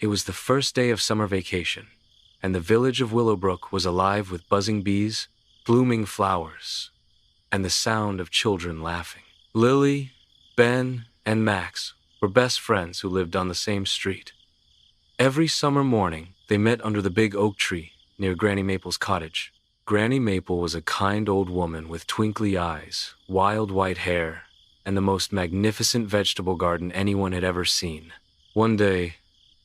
It was the first day of summer vacation, and the village of Willowbrook was alive with buzzing bees, blooming flowers, and the sound of children laughing. Lily, Ben, and Max were best friends who lived on the same street. Every summer morning, they met under the big oak tree near Granny Maple's cottage. Granny Maple was a kind old woman with twinkly eyes, wild white hair, and the most magnificent vegetable garden anyone had ever seen. One day,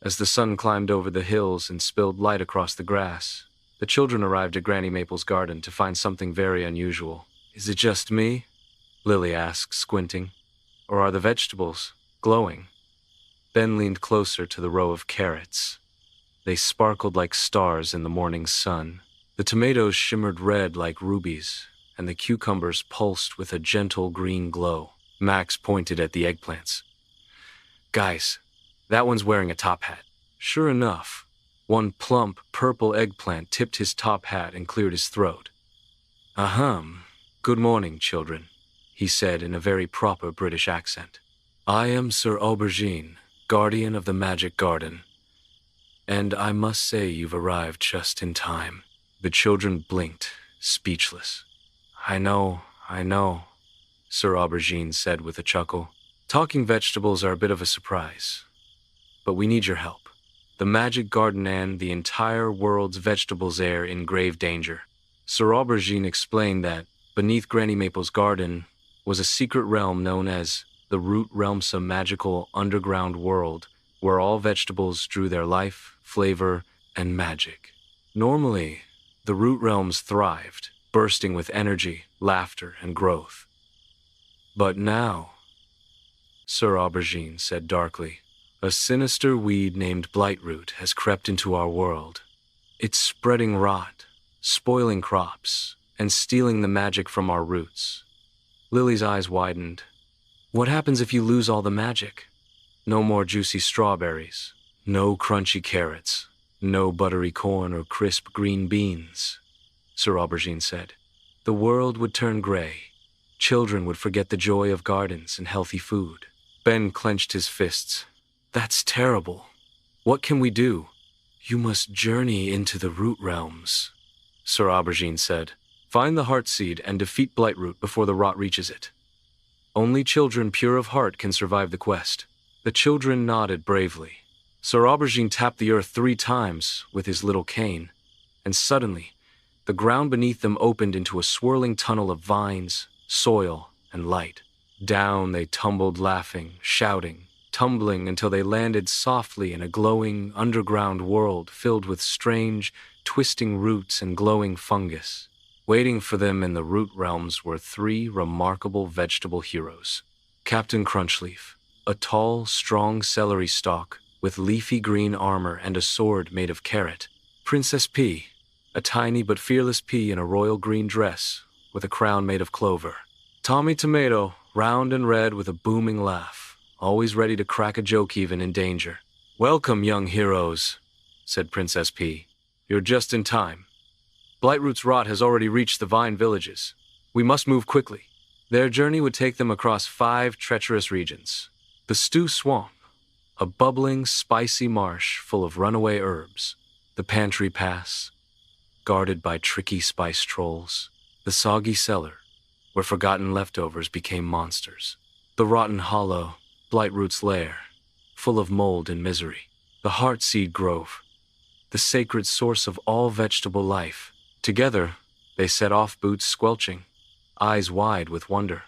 as the sun climbed over the hills and spilled light across the grass, the children arrived at Granny Maple's garden to find something very unusual. "Is it just me?" Lily asked, squinting. "Or are the vegetables glowing?" Ben leaned closer to the row of carrots. They sparkled like stars in the morning sun. The tomatoes shimmered red like rubies, and the cucumbers pulsed with a gentle green glow. Max pointed at the eggplants. "Guys, that one's wearing a top hat." Sure enough, one plump, purple eggplant tipped his top hat and cleared his throat. "Ahem. Good morning, children," he said in a very proper British accent. "I am Sir Aubergine, guardian of the magic garden, and I must say you've arrived just in time." The children blinked, speechless. I know, Sir Aubergine said with a chuckle. "Talking vegetables are a bit of a surprise, but we need your help. The magic garden and the entire world's vegetables are in grave danger." Sir Aubergine explained that beneath Granny Maple's garden was a secret realm known as the Root Realm, some magical underground world where all vegetables drew their life, flavor, and magic. Normally, the Root Realms thrived, bursting with energy, laughter, and growth. But now, Sir Aubergine said darkly, a sinister weed named Blightroot has crept into our world. It's spreading rot, spoiling crops, and stealing the magic from our roots. Lily's eyes widened. "What happens if you lose all the magic? No more juicy strawberries, no crunchy carrots, no buttery corn or crisp green beans," Sir Aubergine said. "The world would turn gray. Children would forget the joy of gardens and healthy food." Ben clenched his fists. "That's terrible. What can we do?" "You must journey into the Root Realms," Sir Aubergine said. "Find the heart seed and defeat Blightroot before the rot reaches it. Only children pure of heart can survive the quest." The children nodded bravely. Sir Aubergine tapped the earth 3 times with his little cane, and suddenly, the ground beneath them opened into a swirling tunnel of vines, soil, and light. Down they tumbled, laughing, shouting, tumbling until they landed softly in a glowing underground world filled with strange, twisting roots and glowing fungus. Waiting for them in the Root Realms were 3 remarkable vegetable heroes. Captain Crunchleaf, a tall, strong celery stalk with leafy green armor and a sword made of carrot. Princess Pea, a tiny but fearless pea in a royal green dress with a crown made of clover. Tommy Tomato, round and red with a booming laugh, always ready to crack a joke even in danger. "Welcome, young heroes," said Princess Pea. "You're just in time. Blightroot's rot has already reached the vine villages. We must move quickly." Their journey would take them across 5 treacherous regions. The Stew Swamp, a bubbling, spicy marsh full of runaway herbs. The Pantry Pass, guarded by tricky spice trolls. The Soggy Cellar, where forgotten leftovers became monsters. The Rotten Hollow, Blightroot's lair, full of mold and misery. The Heartseed Grove, the sacred source of all vegetable life. Together, they set off, boots squelching, eyes wide with wonder.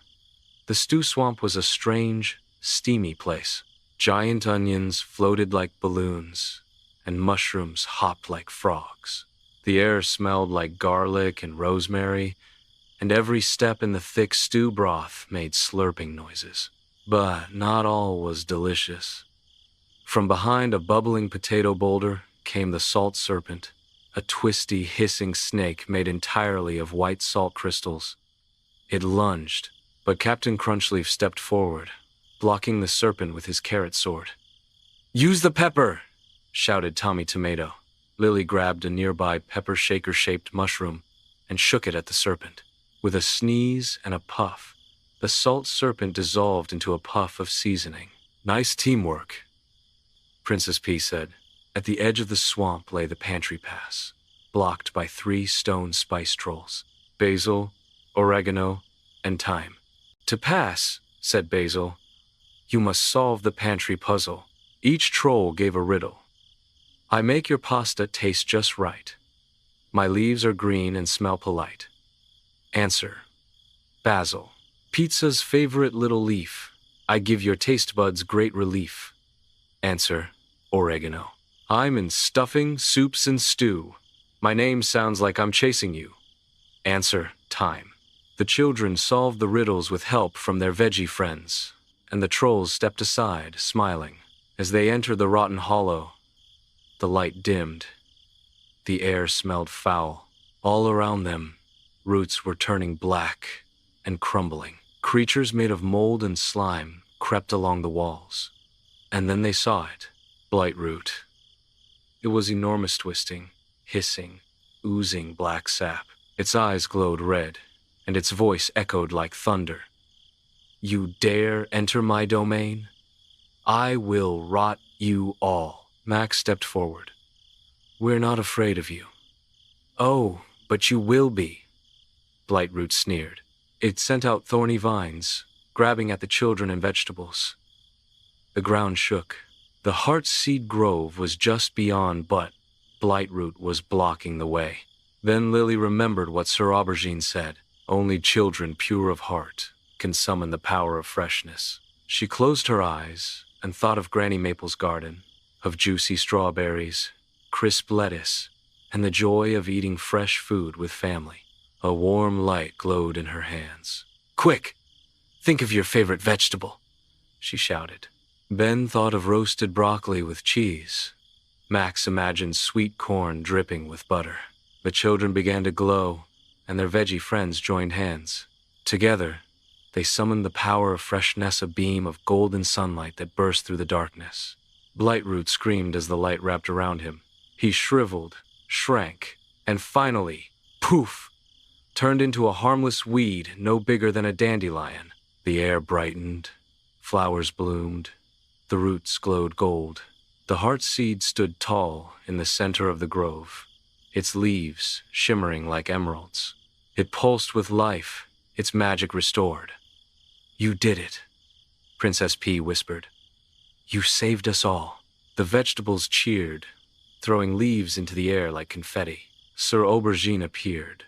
The Stew Swamp was a strange, steamy place. Giant onions floated like balloons, and mushrooms hopped like frogs. The air smelled like garlic and rosemary, and every step in the thick stew broth made slurping noises. But not all was delicious. From behind a bubbling potato boulder came the salt serpent, a twisty, hissing snake made entirely of white salt crystals. It lunged, but Captain Crunchleaf stepped forward, blocking the serpent with his carrot sword. "Use the pepper!" shouted Tommy Tomato. Lily grabbed a nearby pepper shaker-shaped mushroom and shook it at the serpent. With a sneeze and a puff, the salt serpent dissolved into a puff of seasoning. "Nice teamwork," Princess Pea said. At the edge of the swamp lay the pantry pass, blocked by 3 stone spice trolls: basil, oregano, and thyme. "To pass," said Basil, "you must solve the pantry puzzle." Each troll gave a riddle. "I make your pasta taste just right. My leaves are green and smell polite." Answer: basil. "Pizza's favorite little leaf. I give your taste buds great relief." Answer: oregano. "I'm in stuffing, soups, and stew. My name sounds like I'm chasing you." Answer: thyme. The children solved the riddles with help from their veggie friends, and the trolls stepped aside, smiling. As they entered the rotten hollow, the light dimmed. The air smelled foul. All around them, roots were turning black and crumbling. Creatures made of mold and slime crept along the walls. And then they saw it, Blightroot. It was enormous, twisting, hissing, oozing black sap. Its eyes glowed red, and its voice echoed like thunder. "You dare enter my domain? I will rot you all." Max stepped forward. "We're not afraid of you." "Oh, but you will be," Blightroot sneered. It sent out thorny vines, grabbing at the children and vegetables. The ground shook. The Heartseed Grove was just beyond, but Blightroot was blocking the way. Then Lily remembered what Sir Aubergine said: "Only children pure of heart can summon the power of freshness." She closed her eyes and thought of Granny Maple's garden, of juicy strawberries, crisp lettuce, and the joy of eating fresh food with family. A warm light glowed in her hands. "Quick! Think of your favorite vegetable," she shouted. Ben thought of roasted broccoli with cheese. Max imagined sweet corn dripping with butter. The children began to glow, and their veggie friends joined hands. Together, they summoned the power of freshness, a beam of golden sunlight that burst through the darkness. Blightroot screamed as the light wrapped around him. He shriveled, shrank, and finally, poof, turned into a harmless weed no bigger than a dandelion. The air brightened, flowers bloomed, the roots glowed gold. The Heartseed stood tall in the center of the grove, its leaves shimmering like emeralds. It pulsed with life, its magic restored. "You did it," Princess P whispered. "You saved us all." The vegetables cheered, throwing leaves into the air like confetti. Sir Aubergine appeared,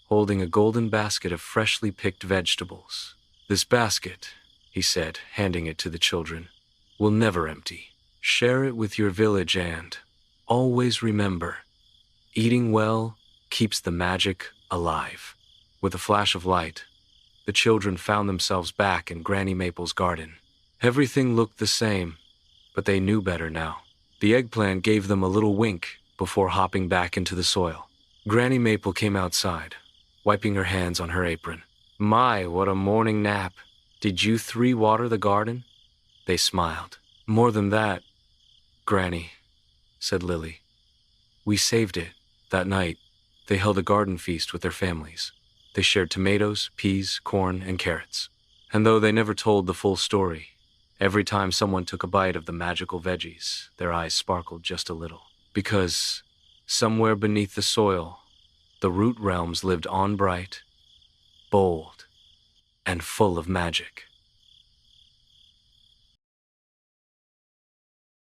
holding a golden basket of freshly picked vegetables. "This basket," he said, handing it to the children, "will never empty. Share it with your village and always remember, eating well keeps the magic alive." With a flash of light, the children found themselves back in Granny Maple's garden. Everything looked the same, but they knew better now. The eggplant gave them a little wink before hopping back into the soil. Granny Maple came outside, wiping her hands on her apron. "My, what a morning nap. Did you 3 water the garden?" They smiled. "More than that, Granny," said Lily. "We saved it." That night, they held a garden feast with their families. They shared tomatoes, peas, corn, and carrots. And though they never told the full story, every time someone took a bite of the magical veggies, their eyes sparkled just a little. Because somewhere beneath the soil, the root realms lived on bright, bold, and full of magic.